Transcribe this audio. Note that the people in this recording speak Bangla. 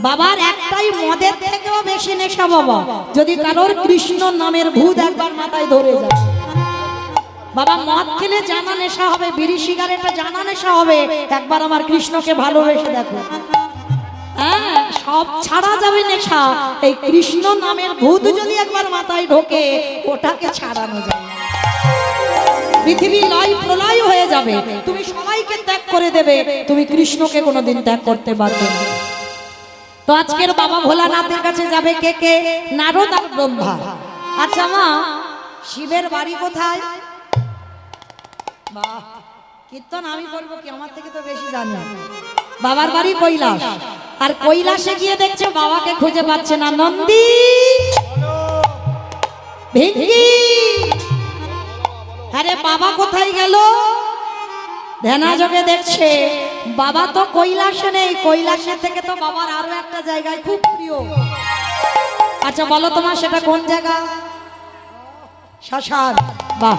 বাবার একটাই মদের থেকেও বেশি নেশা বাবা, যদি কারোর কৃষ্ণ নামের ভূত একবার মাথায় ধরে যায়। বাবা মদ খেলে জানা নেশা হবে, বিড়ি সিগারেটে জানা নেশা হবে, একবার আমার কৃষ্ণকে ভালোবেসে দেখো। হ্যাঁ, সব ছাড়া যাবে নেশা, এই কৃষ্ণ নামের ভূত যদি একবার মাথায় ঢোকে ওটাকে ছাড়ানো যায়। পৃথিবী লয় প্রলয় হয়ে যাবে, তুমি সবাইকে ত্যাগ করে দেবে, তুমি কৃষ্ণকে কোনোদিন ত্যাগ করতে পারবে না। তো আজকের বাবা ভোলানাথের কাছে যাবে কে কে? নারদ আর ব্রহ্মা। আচ্ছা মা, শিবের বাড়ি কোথায়? বাহ, কীর্তন আমি করবো কি, আমার থেকে তো বেশি জানি। বাবার বাড়ি কৈলাস, আর কৈলাসে গিয়ে দেখছে বাবাকে খুঁজে পাচ্ছে না। নন্দী, ভিঙ্গি, আরে বাবা কোথায় গেল? ধ্যানাযোগে দেখছে বাবা তো কৈলাসে নেই, কৈলাসের থেকে তো বাবার আরো একটা জায়গায় খুব প্রিয়। আচ্ছা বলো তোমার সেটা কোন জায়গা? শ্মশান। বাহ,